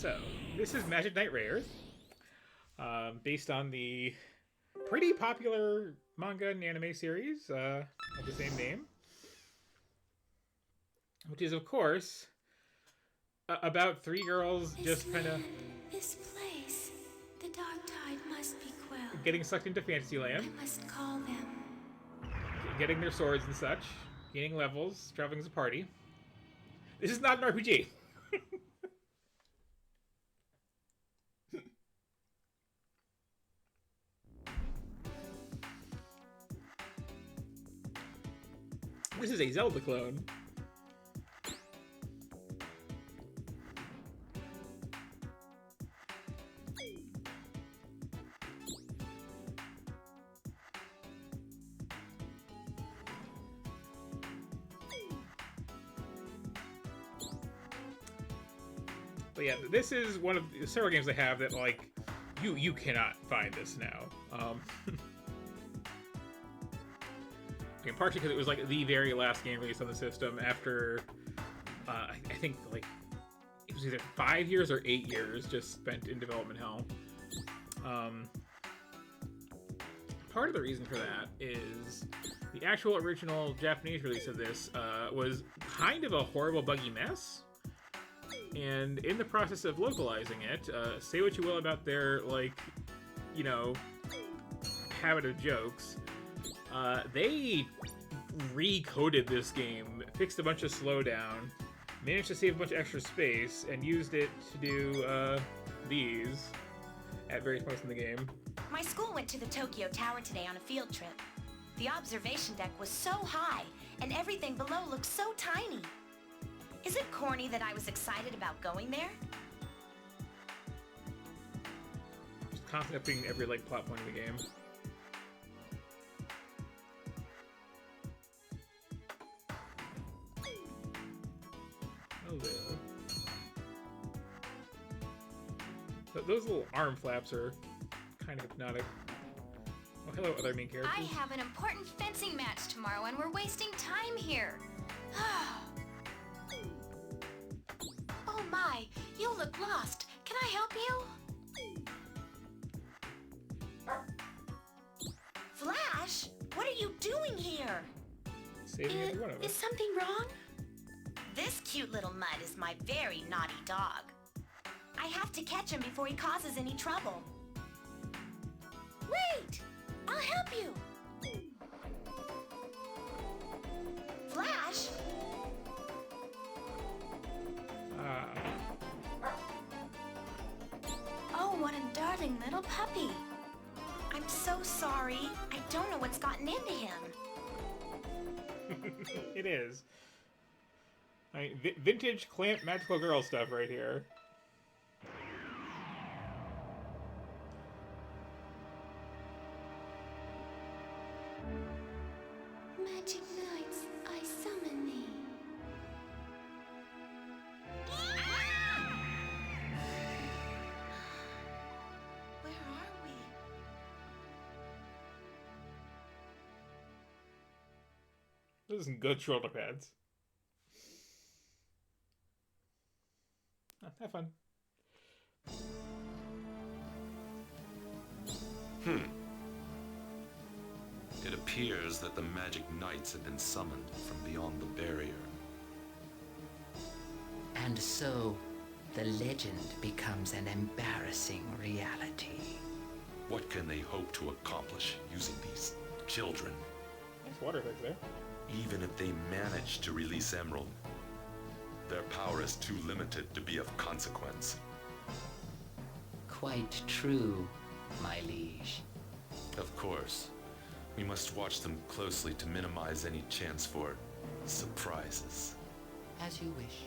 So, this is Magic Knight Rayearth, based on the pretty popular manga and anime series of the same name, which is, of course, about three girls just kind of This place, the dark tide must be quelled. getting sucked into I Fantasyland, must call them. getting their swords and such, gaining levels, traveling as a party. This is not an RPG. This is a Zelda clone. But yeah, this is one of the several games I have that, like, you cannot find this now. And partially because it was like the very last game released on the system after, I think, like, it was either 5 years or 8 years just spent in development hell. Part of the reason for that is the actual original Japanese release of this was kind of a horrible, buggy mess. And in the process of localizing it, say what you will about their, like, you know, habit of jokes, they recoded this game, fixed a bunch of slowdown, managed to save a bunch of extra space, and used it to do these at various points in the game. My school went to the Tokyo Tower today on a field trip. The observation deck was so high, and everything below looked so tiny. Is it corny that I was excited about going there? Just constantly updating every, like, plot point in the game. Hello. Those little arm flaps are kind of hypnotic. Oh, hello, other main characters. I have an important fencing match tomorrow and we're wasting time here. Oh my, you look lost. Can I help you? Flash, what are you doing here? Saving every one of Is us. something wrong? This cute little mud is my very naughty dog. I have to catch him before he causes any trouble. Wait! I'll help you! Flash! Oh, what a darling little puppy. I'm so sorry. I don't know what's gotten into him. It is. I mean, vintage Clamp magical girl stuff right here. Magic Knights, I summon thee. Where are we? Those are some good shoulder pads. Have fun. It appears that the Magic Knights have been summoned from beyond the barrier. And so, the legend becomes an embarrassing reality. What can they hope to accomplish using these children? Nice water effects there. Even if they manage to release Emerald, their power is too limited to be of consequence. Quite true, my liege. Of course, we must watch them closely to minimize any chance for surprises. As you wish.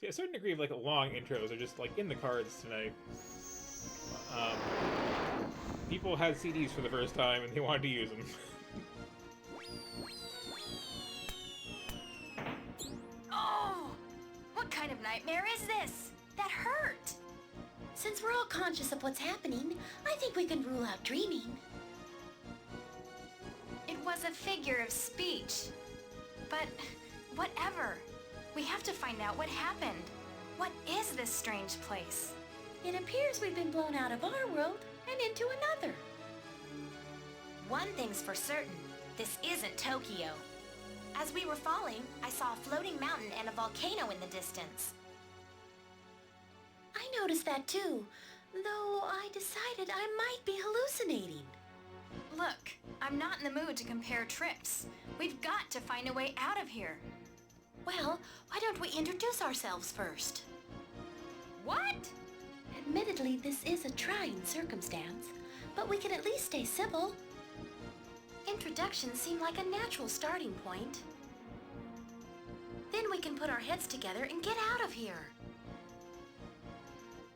See, a certain degree of, like, long intros are just, like, in the cards tonight. People had CDs for the first time and they wanted to use them. Oh! What kind of nightmare is this? That hurt! Since we're all conscious of what's happening, I think we can rule out dreaming. It was a figure of speech. But Whatever. We have to find out what happened. What is this strange place? It appears we've been blown out of our world and into another. One thing's for certain. This isn't Tokyo. As we were falling, I saw a floating mountain and a volcano in the distance. I noticed that too, though I decided I might be hallucinating. Look, I'm not in the mood to compare trips. We've got to find a way out of here. Well, why don't we introduce ourselves first? What? Admittedly, this is a trying circumstance, but we can at least stay civil. Introductions seem like a natural starting point. Then we can put our heads together and get out of here.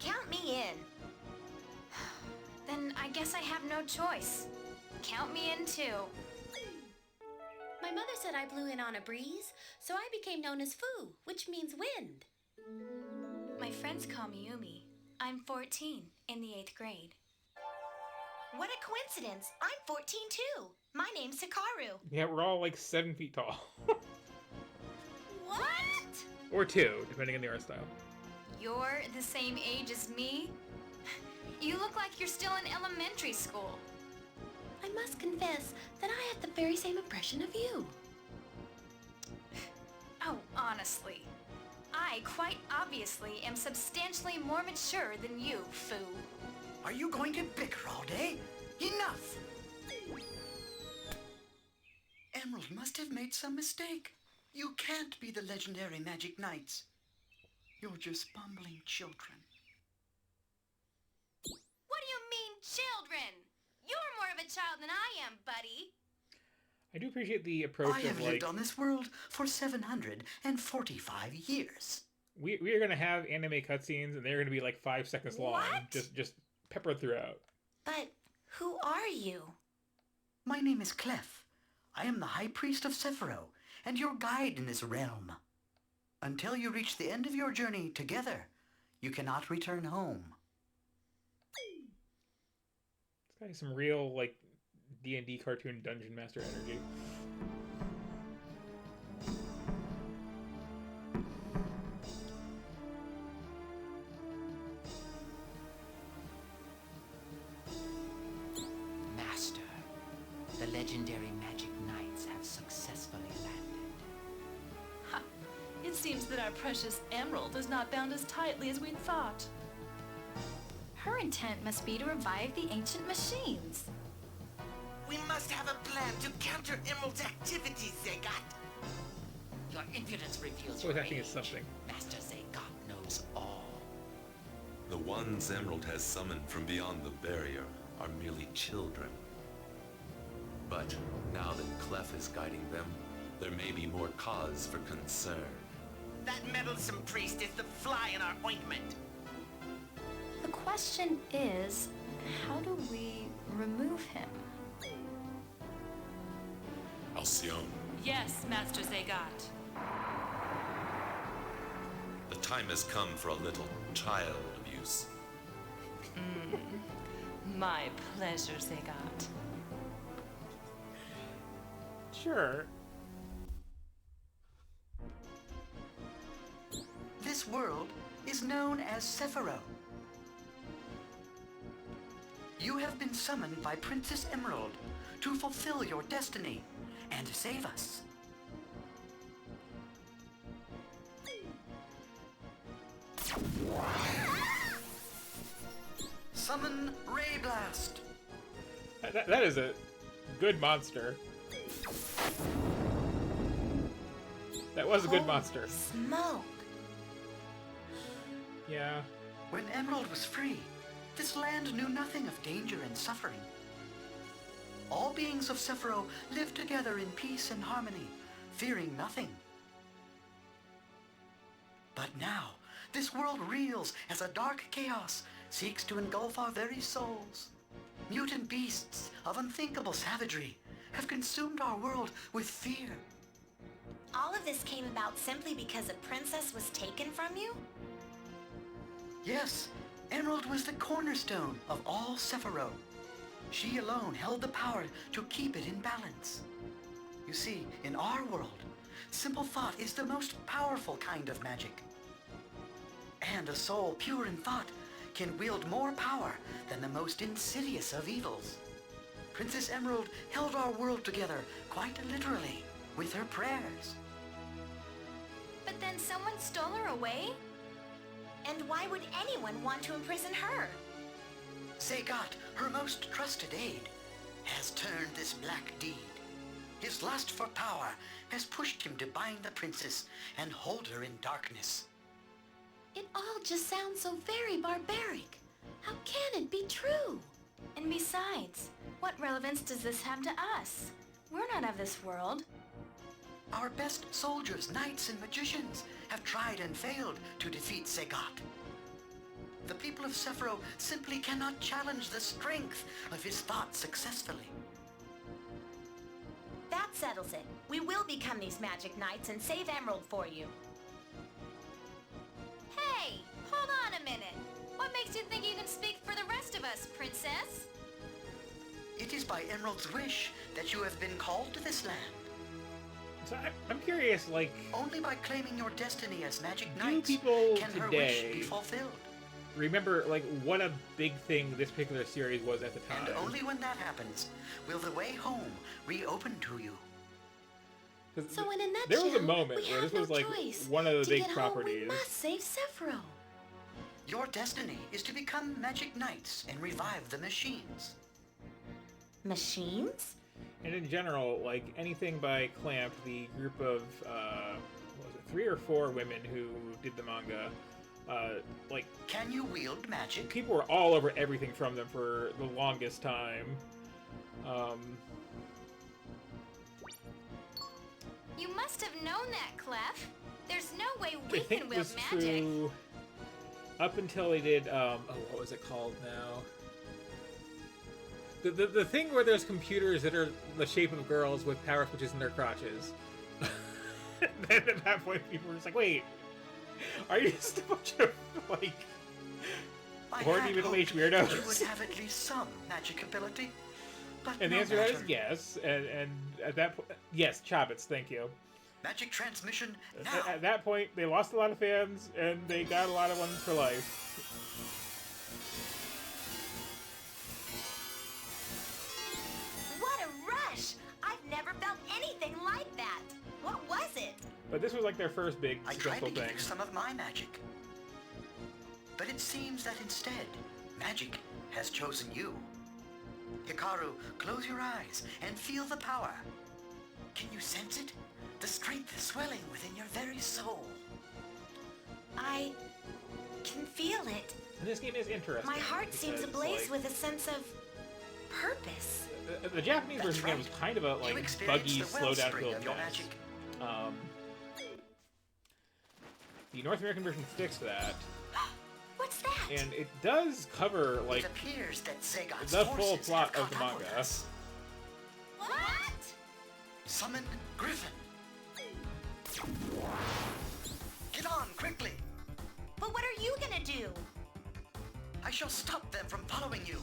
Count me in. Then I guess I have no choice. Count me in too. My mother said I blew in on a breeze, so I became known as Fu, which means wind. My friends call me Yumi. I'm 14, in the 8th grade. What a coincidence! I'm 14 too. My name's Hikaru. Yeah, we're all like 7 feet tall. What? Or 2, depending on the art style. You're the same age as me? You look like you're still in elementary school. I must confess that I had the very same impression of you. Oh, honestly. I quite obviously am substantially more mature than you, Fu. Are you going to bicker all day? Enough! Emerald must have made some mistake. You can't be the legendary Magic Knights. You're just bumbling children. What do you mean, children? You're more of a child than I am, buddy. I do appreciate the approach I of have like lived on this world for 745 years. we are gonna have anime cutscenes and they're gonna be like 5 seconds long, What? just peppered throughout. But who are you? My name is Clef. I am the High Priest of Sephiroth and your guide in this realm. Until you reach the end of your journey together, you cannot return home. This guy has some real like D&D cartoon dungeon master energy. Master, the legendary Magic Knights have successfully landed. Ha! It seems that our precious Emerald is not bound as tightly as we'd thought. Her intent must be to revive the ancient machines. We must have a plan to counter Emerald's activities, Zegat. Your impudence reveals Voice your acting is age. something. Master Zagat knows all. The ones Emerald has summoned from beyond the barrier are merely children. But now that Clef is guiding them, there may be more cause for concern. That meddlesome priest is the fly in our ointment. The question is, how do we remove him? Alcyone, Yes, Master Zagat. the time has come for a little child abuse. My pleasure, Zagat. Sure. This world is known as Sephiroth. You have been summoned by Princess Emerald to fulfill your destiny and save us. Summon Ray Blast. That is a good monster. That was a good monster. Smoke. Yeah. When Emerald was free, this land knew nothing of danger and suffering. All beings of Sephiroth lived together in peace and harmony, fearing nothing. But now, this world reels as a dark chaos seeks to engulf our very souls. Mutant beasts of unthinkable savagery have consumed our world with fear. All of this came about simply because a princess was taken from you? Yes, Emerald was the cornerstone of all Sephiroth. She alone held the power to keep it in balance. You see, in our world, simple thought is the most powerful kind of magic. And a soul pure in thought can wield more power than the most insidious of evils. Princess Emerald held our world together quite literally with her prayers. But then someone stole her away? And why would anyone want to imprison her? Zagat, her most trusted aide, has turned this black deed. His lust for power has pushed him to bind the princess and hold her in darkness. It all just sounds so very barbaric. How can it be true? And besides, what relevance does this have to us? We're not of this world. Our best soldiers, knights, and magicians have tried and failed to defeat Zagat. The people of Sephiroth simply cannot challenge the strength of his thought successfully. That settles it. We will become these magic knights and save Emerald for you. Hey, hold on a minute. What makes you think you can speak for the rest of us, Princess? It is by Emerald's wish that you have been called to this land. So I'm curious, like, Only by claiming your destiny as magic do knights people can her wish today be fulfilled. remember, like, what a big thing this particular series was at the time? And only when that happens will the way home reopen to you. 'Cause So in a nutshell, there was a moment we where have this was no like choice. one of the To big get properties. home, we must save Sephiroth. Your destiny is to become magic knights and revive the machines. Machines? And in general, like anything by Clamp, the group of what was it, 3 or 4 women who did the manga, like Can you wield magic? people were all over everything from them for the longest time. You must have known that, Clef. There's no way I we think can it wield was magic. true up until they did what was it called now? The thing where there's computers that are the shape of girls with power switches in their crotches. Then at that point, people were just like, "Wait, are you just a bunch of like I horny had middle-aged hoped weirdos?" you would have at least some magic ability. But And the no answer to that is matter. yes. And at that point, yes, Chobbits, thank you. Magic transmission now. At that point, they lost a lot of fans, and they got a lot of ones for life. What a rush! I've never felt anything like that. What was it? But this was like their first big I tried successful to give thing. you some of my magic. But it seems that instead, magic has chosen you. Hikaru, close your eyes and feel the power. Can you sense it? The strength swelling within your very soul. I can feel it. And this game is interesting. My heart seems because, ablaze like, with a sense of purpose. the Japanese That's version of the game was right. kind of a You like experienced buggy, the slow down wellspring filled of your mess. magic. The North American version fixed that, What's that? and it does cover like It appears that Zagat's the full forces plot have of the caught up with manga. us. What? Summon Griffin. Get on quickly. But what are you gonna do? I shall stop them from following you.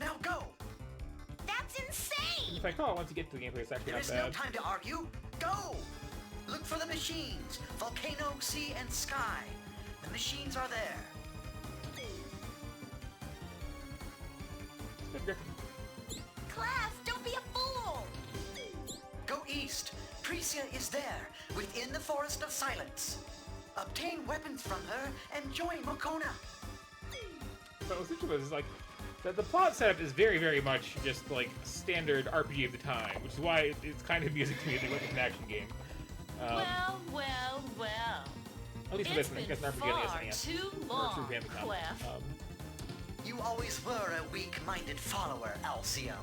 Now go. That's insane! In fact, oh, once you get to the gameplay, it's actually There not is no bad. time to argue. Go. Look for the machines. Volcano, sea, and sky. The machines are there. Good Griffin. Clef, don't be a fool! Go east. Precia is there, within the Forest of Silence. Obtain weapons from her and join Mokona. But what's interesting is like the plot setup is very, very much just like standard RPG of the time, which is why it's kind of amusing to me that they went with an action game. Well, well, well. At least for It's this one, I been guess not for the far SNES. too Or long, Super Famicom. Clef. You always were a weak-minded follower, Alcyon.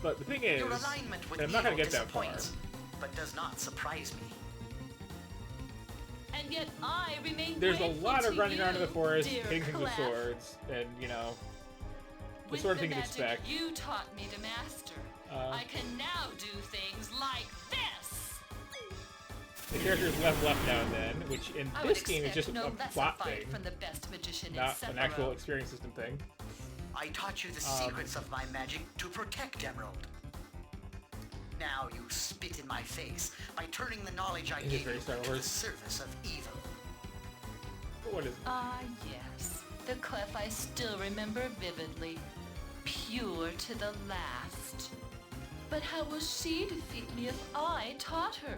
But the thing is, Your alignment with and I'm not evil gonna get that far. disappoints, but does not surprise me. And yet I remain There's a grateful lot of to running around in the you, forest, dear hitting things with Clef. swords, and you know, the With sort of the thing you'd magic expect. you taught me to master, I can now do things like this. The characters level up now and then, which in I would this game is expect just no a less plot a fight thing, from the best magician not in an actual Sephiroth. experience system thing. I taught you the secrets of my magic to protect Emerald. now, you spit in my face by turning the knowledge I It is gave very you Star to the Wars. service of evil. What is it? Ah, yes. The Clef I still remember vividly. Pure to the last. But how will she defeat me if I taught her,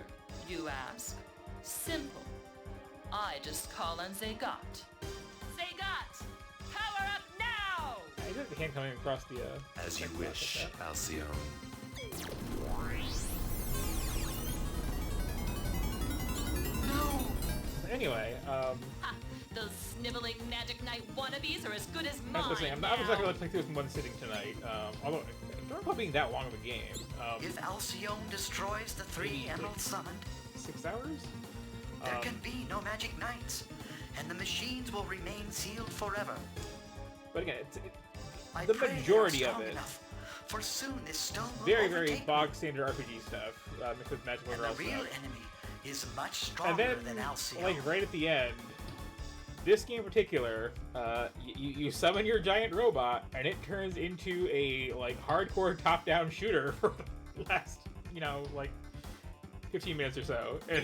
you ask? Simple. I just call on Zagat. Zagat! Power up now! I got the hand coming across the, As you like, wish, like that. Alcyone. No! Anyway, Ha! Those sniveling Magic Knight wannabes are as good as I mine was saying, I'm now. not exactly going to play through this in one sitting tonight. Although, I don't recall being that long of a game. If Alcyone destroys the three maybe, like, emeralds summoned, 6 hours? there can be no magic knights, and the machines will remain sealed forever. But again, I the pray they are majority of strong it, enough, for soon this stone will very, very overtake me, bog standard RPG stuff, mixed with magical and girl the real stuff. enemy is much And stronger then, than Alcyone. like, right at the end, this game in particular, you summon your giant robot, and it turns into a, like, hardcore top-down shooter for the last, you know, like, 15 minutes or so. And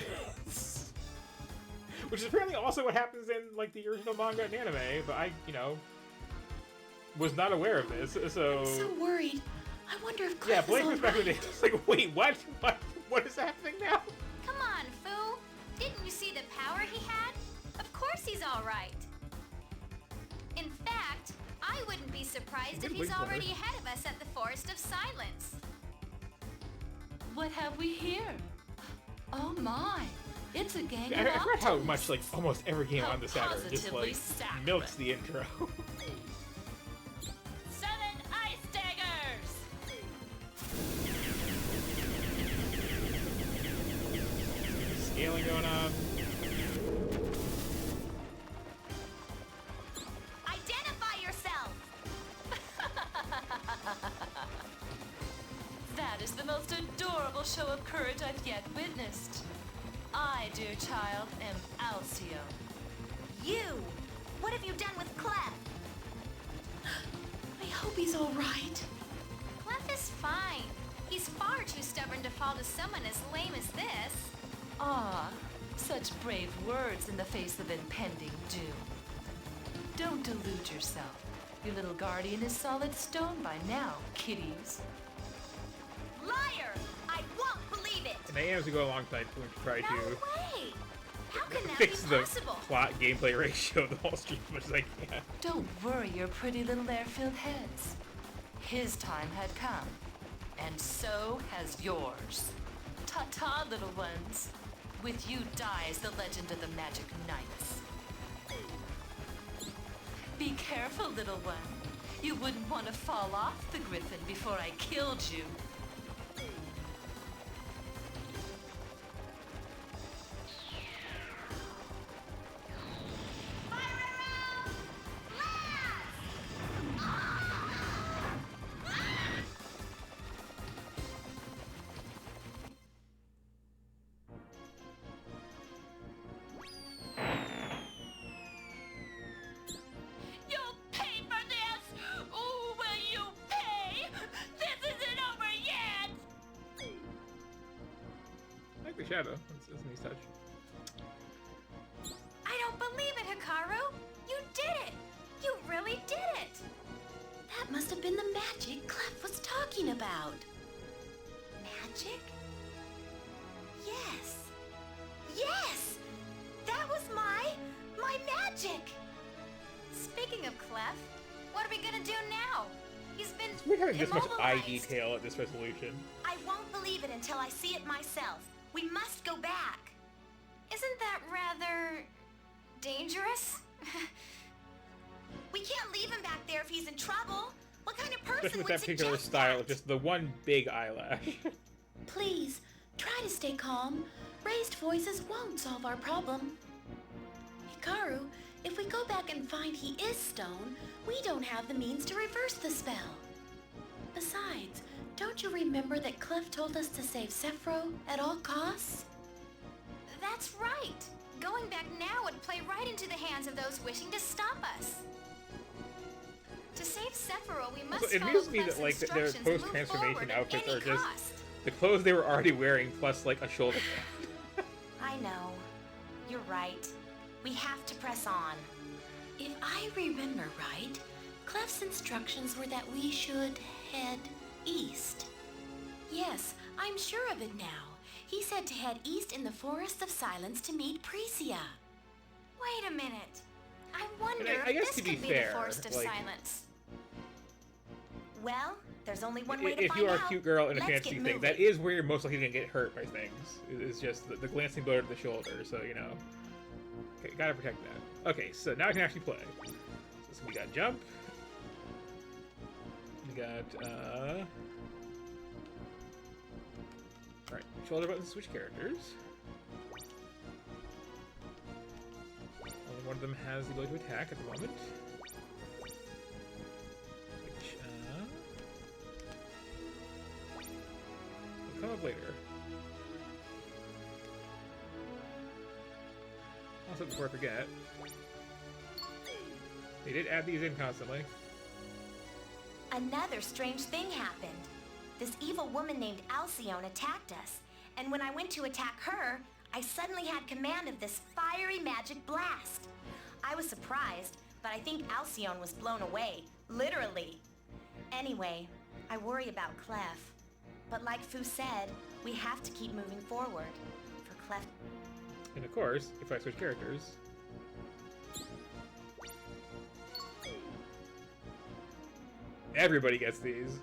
which is apparently also what happens in, like, the original manga and anime, but I, you know, was not aware of this, so... I'm so worried. I wonder if Yeah, Clef Blake is was back in the alright. day. It's like, wait, what? What is happening now? Come on, Foo. Didn't you see the power he had? Of course he's all right. In fact, I wouldn't be surprised if Good he's wig for her. already ahead of us at the Forest of Silence. What have we here? Oh my! It's a gang I of forgot how octos. much, like, almost every game How on the Saturn just, positively like, saccharine. milks the intro. 7 ice daggers! Scaling going on. Identify yourself! That is the most adorable show of courage I've yet witnessed. I, dear child, am Alcyone. You! What have you done with Clef? I hope he's all right. Clef is fine. He's far too stubborn to fall to someone as lame as this. Ah, such brave words in the face of impending doom. Don't delude yourself. Your little guardian is solid stone by now, kiddies. Liar! I won't believe it! And I am to go alongside going to try No to way! How can that fix be the possible? plot gameplay ratio of the whole stream as much as I can. Don't worry your pretty little air-filled heads. His time had come, and so has yours. Ta-ta, little ones. With you dies the legend of the Magic Knights. Be careful, little one. You wouldn't want to fall off the griffin before I killed you. You'll pay for this! Oh, will you pay? This isn't over yet! I like the shadow. That's a nice touch. I don't believe it, Hikaru! You did it! You really did it! That must have been the magic Clef was talking about. Magic? Yes! Yes! That was my magic! Speaking of Clef, what are we gonna do now? He's been We're having this much eye immobilized. detail at this resolution. I won't believe it until I see it myself. We must go back. Isn't that rather dangerous? We can't leave him back there if he's in trouble. What kind of person Especially with would that particular suggest style that? of just the one big eyelash. Please, try to stay calm. Raised voices won't solve our problem. Hikaru, if we go back and find he is stone, we don't have the means to reverse the spell. Besides, don't you remember that Clef told us to save Sephiroth at all costs? That's right. Going back now would play right into the hands of those wishing to stop us. To save Sephiroth, we must So it follow amuses me Clef's that, like, their instructions and move post-transformation forward at outfits any are just cost. the clothes they were already wearing plus like a shoulder pad. I know. You're right. We have to press on. If I remember right, Clef's instructions were that we should head east. Yes, I'm sure of it now. He said to head east in the Forest of Silence to meet Precia. Wait a minute. I wonder I guess if to this be could be fair, the Forest of like- Silence. Well, there's only one way to If find you are out. a cute girl in a Let's fantasy get thing, moving. that is where you're most likely gonna get hurt by things. It's just the glancing blow to the shoulder, so you know. Okay, gotta protect that. Okay, so now I can actually play. So we got jump. We got alright, shoulder buttons switch characters. Only one of them has the ability to attack at the moment. Which will come up later. Also, before I forget, they did add these in constantly. Another strange thing happened. This evil woman named Alcyone attacked us, and when I went to attack her, I suddenly had command of this fiery magic blast. I was surprised, but I think Alcyone was blown away, literally. Anyway, I worry about Clef. But like Fu said, we have to keep moving forward. For Clef... And of course, if I switch characters, everybody gets these.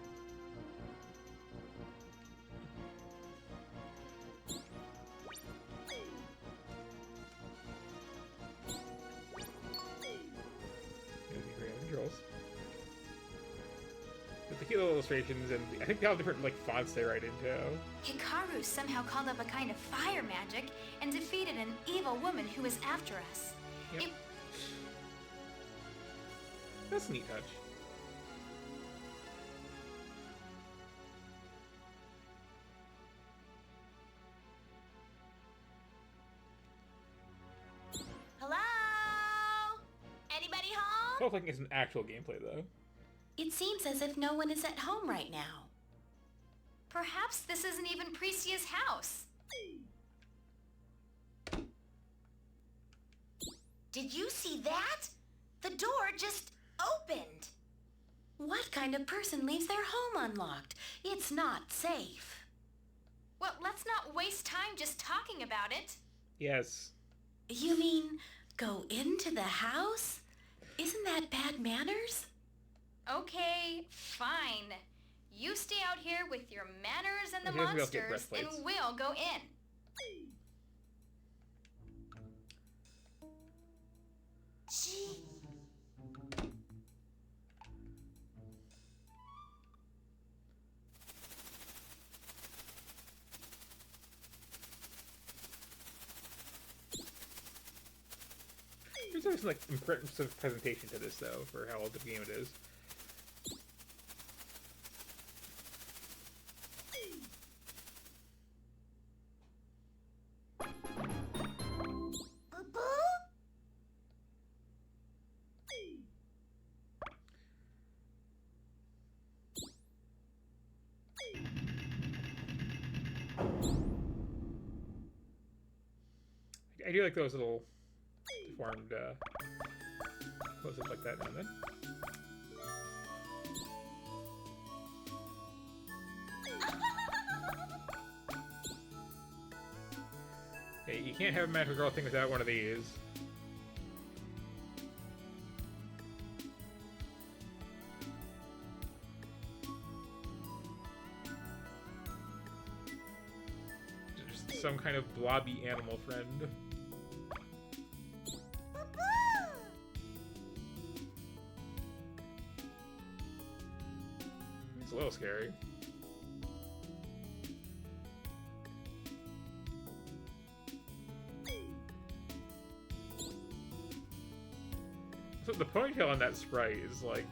Controls. But the cute little illustrations, and I think they all have different like fonts they write into. Hikaru somehow called up a kind of fire magic and defeated an evil woman who was after us. Yep. It- That's a neat touch. Hello? Anybody home? Both like it's an actual gameplay though. It seems as if no one is at home right now. Perhaps this isn't even Precia's house. Did you see that? The door just opened. What kind of person leaves their home unlocked? It's not safe. Well, let's not waste time just talking about it. Yes. You mean go into the house? Isn't that bad manners? Okay, fine. You stay out here with your manners and the Okay, let's go get monsters, and breastplates. we'll go in. Gee. There's always some like impressive presentation to this though, for how old the game it is. I do like those little deformed close-ups like that now and then. Hey, you can't have a magical girl thing without one of these. Just some kind of blobby animal friend. It's a little scary. So the ponytail on that sprite is like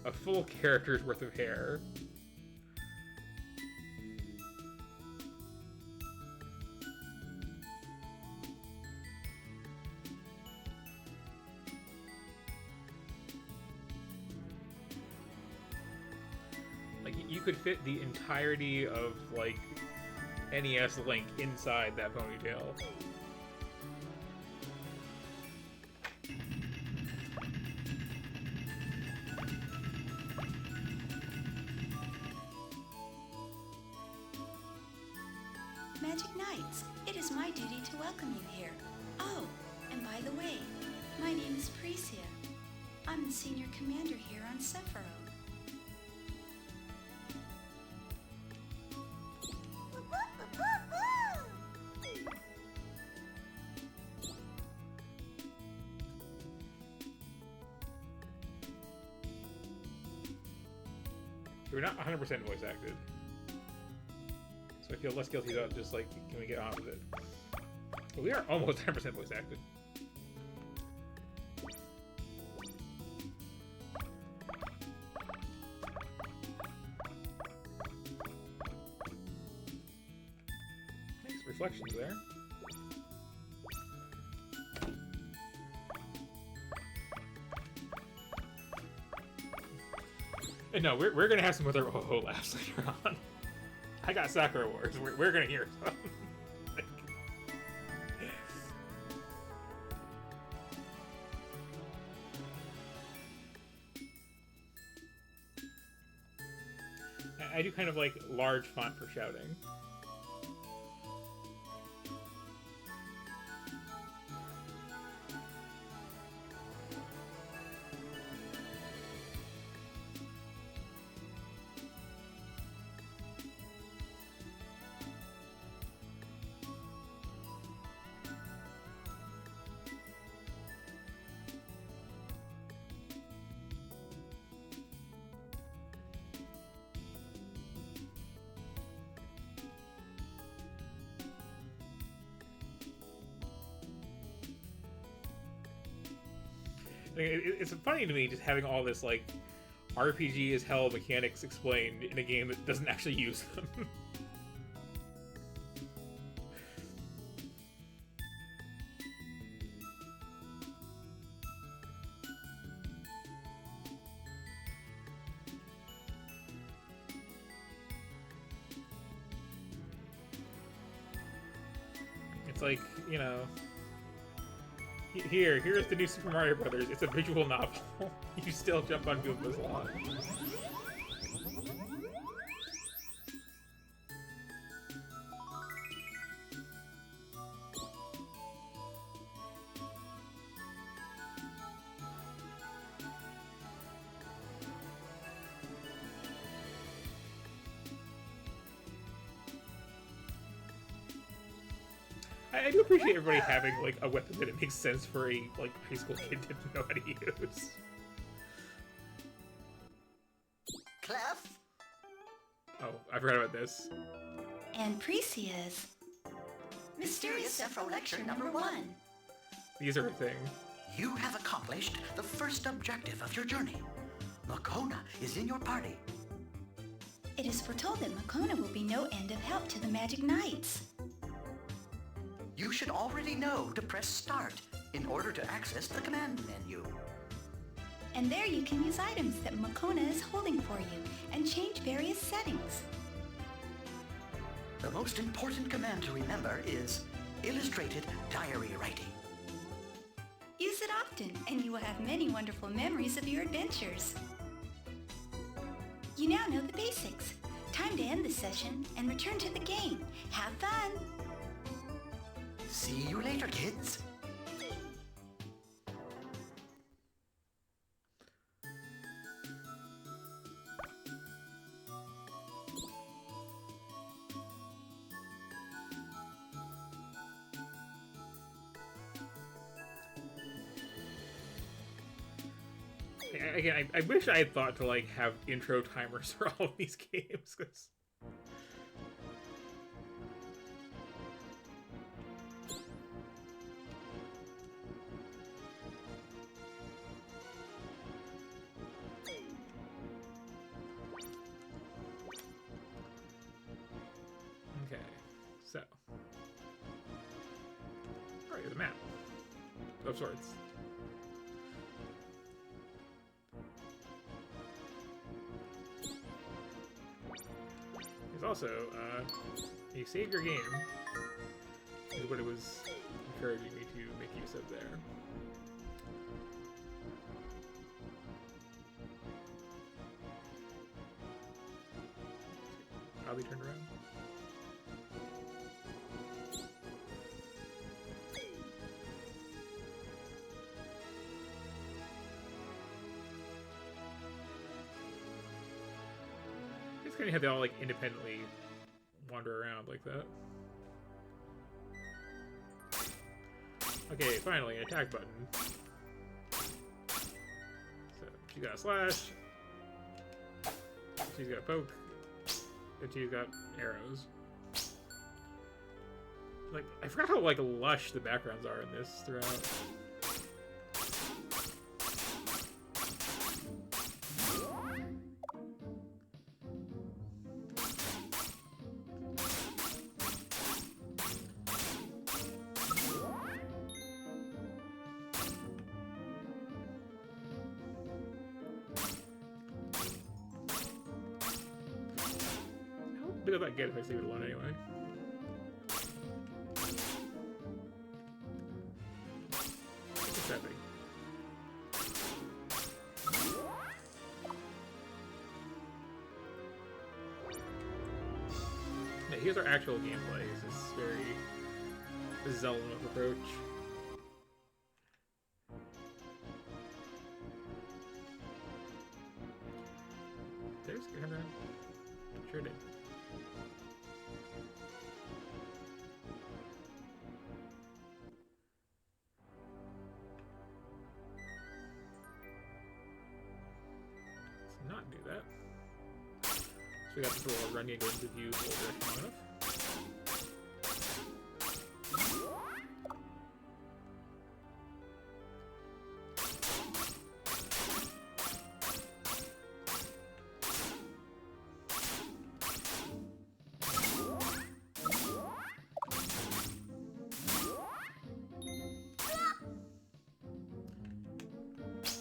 a full character's worth of hair. Like you you could fit the entirety of, like, NES Link inside that ponytail. Magic Knights, it is my duty to welcome you here. Oh, and by the way, my name is Precia. I'm the senior commander here on Sephiroth. We're not 100% voice acted. So I feel less guilty about just like, can we get on with it? But we are almost 10% voice acted. Nice reflections there. And no, we're gonna have some other ho-ho laughs later on. I got Sakura Wars. We're gonna hear some. I do kind of like large font for shouting. It's funny to me just having all this like RPG as hell mechanics explained in a game that doesn't actually use them. It's like, you know, here's the new Super Mario Brothers. It's a visual novel. You still jump on Goomba's lawn. I do appreciate everybody having like a weapon that it makes sense for a like high school kid to know how to use. Clef? Oh, I forgot about this. And Precia's Mysterious Sephiroth Lecture number 1. These are a thing. You have accomplished the first objective of your journey. Makona is in your party. It is foretold that Makona will be no end of help to the Magic Knights. You should already know to press Start in order to access the command menu. And there you can use items that Makona is holding for you and change various settings. The most important command to remember is illustrated diary writing. Use it often and you will have many wonderful memories of your adventures. You now know the basics. Time to end the session and return to the game. Have fun! See you later, kids. Again, I wish I had thought to like have intro timers for all of these games, because okay, so alright, there's a map of sorts. also, you save your game, is what it was encouraging me to make use of there. Oddly turned around. It's kind of how they all like independently wander around like that. Okay, finally, an attack button. So she's got a slash. She's got a poke. And she's got arrows. Like, I forgot how like lush the backgrounds are in this throughout. How big of that get if I leave it alone anyway? It's that big. Yeah, here's our actual gameplay. This is very Zelda approach. There's a camera. Sure did. Let's not do that. So we got this little run game going to view full direction long enough.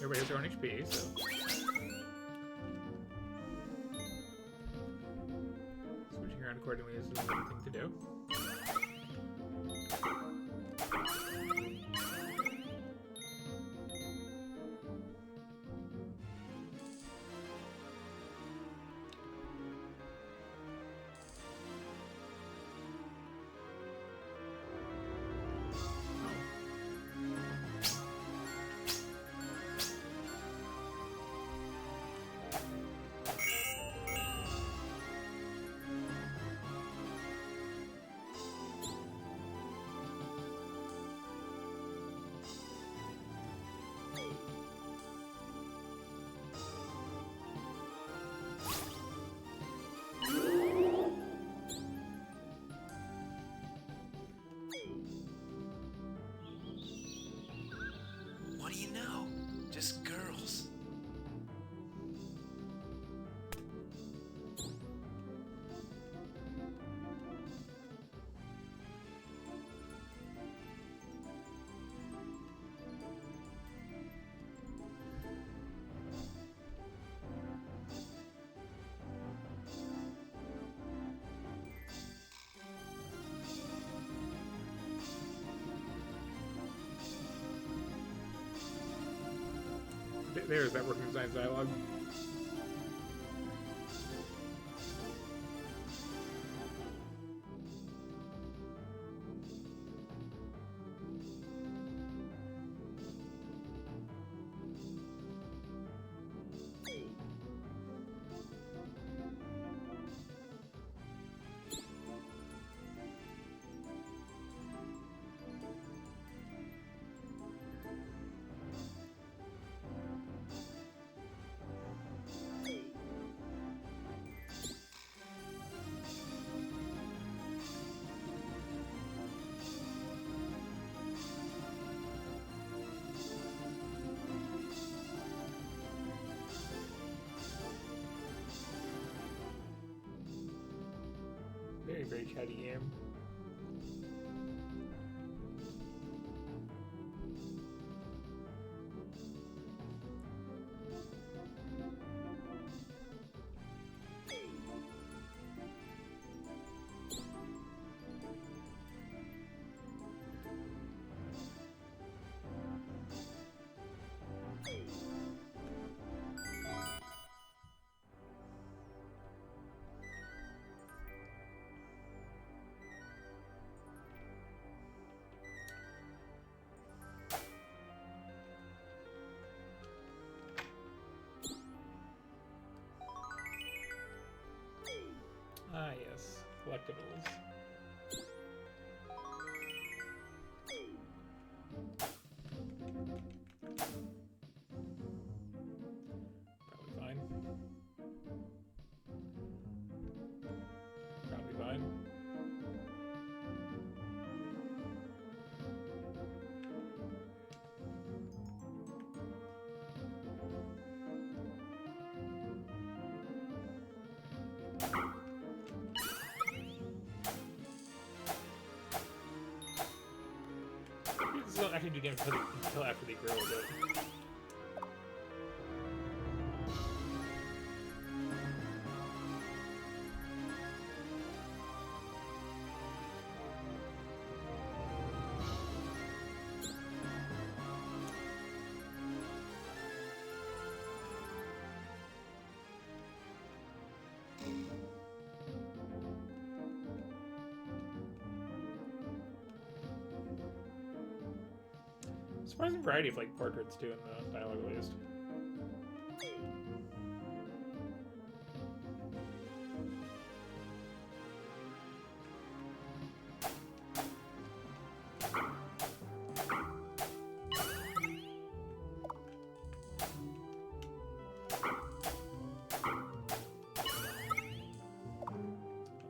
Everybody has their own HP, so. Switching around accordingly is the right thing to do. What do you know? Just girls. There's that working design dialogue. Very, very chatty game. collectibles. Probably fine. Probably fine. These don't actually do damage until after they grow a bit. Surprising variety of like portraits too in the dialogue at least.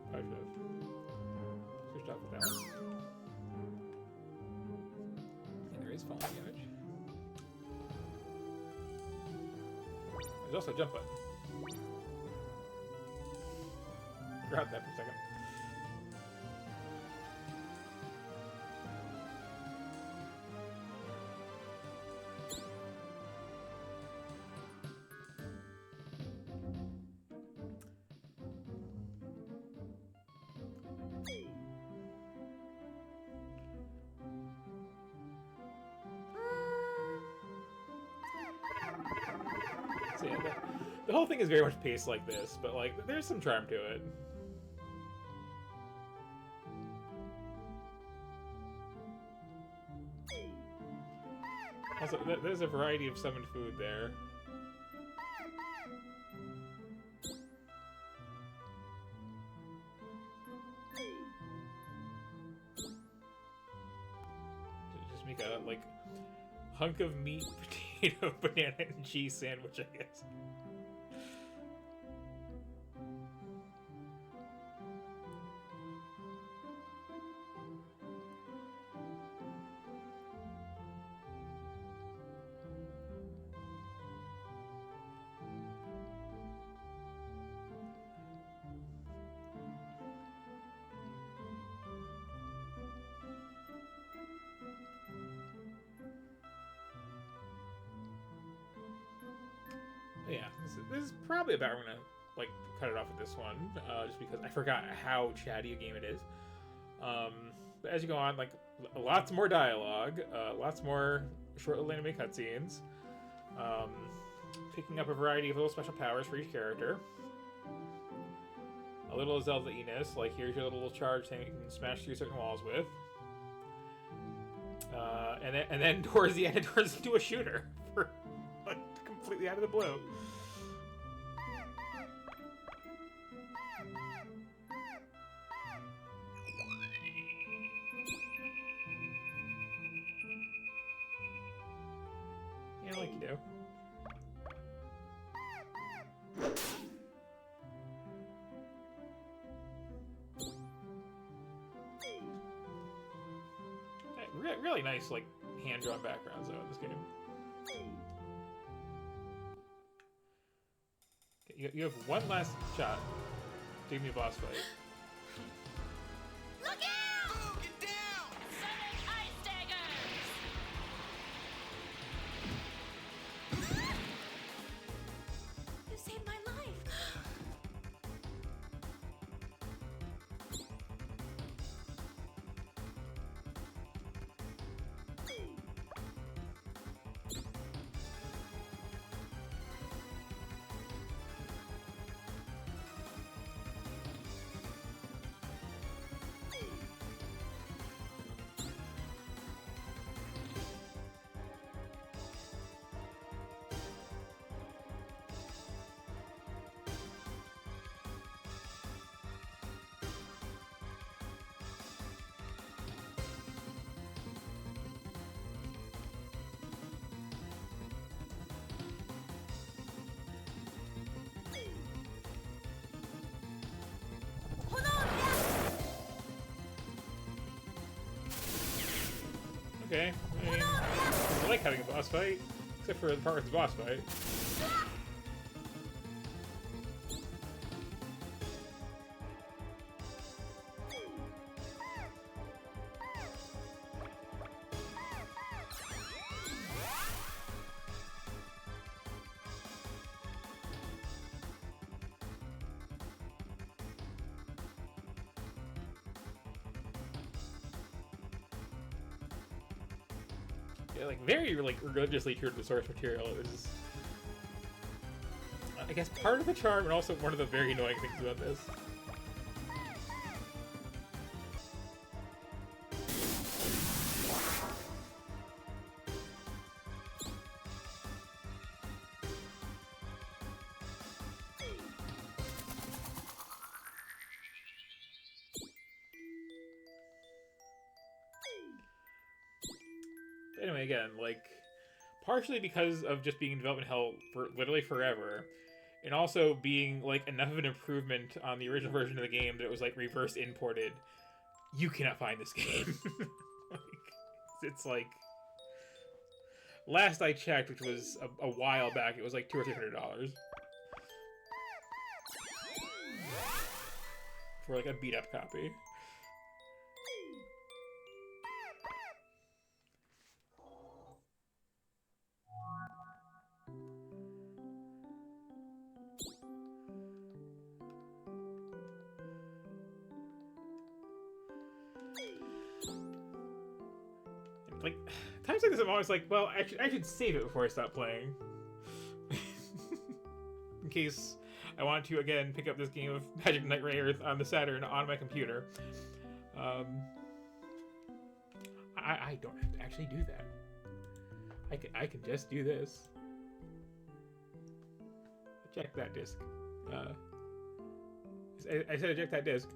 Probably should have switched off with that one. And there is falling damage. There's also a jump button. Forgot that for a second. So yeah, the whole thing is very much paced like this, but like there's some charm to it. Also, there's a variety of summoned food there. Just make a like hunk of meat, potato, banana, and cheese sandwich, I guess. Yeah, this is probably about where I'm gonna like cut it off with this one, just because I forgot how chatty a game it is. But as you go on, like lots more dialogue, lots more short little anime cutscenes, picking up a variety of little special powers for each character. A little Zelda-iness, like here's your little charge thing you can smash through certain walls with. And then towards the end it turns into a shooter for like completely out of the blue. Yeah, like you do. Really nice, like, hand-drawn backgrounds, though, in this game. Okay, you have one last shot to give me a boss fight. Look out! Oh, get down! Summon Ice Daggers! You saved my life. like having a boss fight, except for the part with the boss fight. Yeah, like very like religiously true to the source material is, I guess, part of the charm, and also one of the very annoying things about this. Anyway, again, like, partially because of just being in development hell for literally forever, and also being, like, enough of an improvement on the original version of the game that it was, like, reverse imported, you cannot find this game. Like, it's like, last I checked, which was a while back, it was like $200 or $300 for, like, a beat-up copy. Like, times like this, I'm always like, well, I should save it before I stop playing. In case I want to, again, pick up this game of Magic Knight Rayearth on the Saturn on my computer. I don't have to actually do that. I can just do this. Eject that disc. I said eject that disc.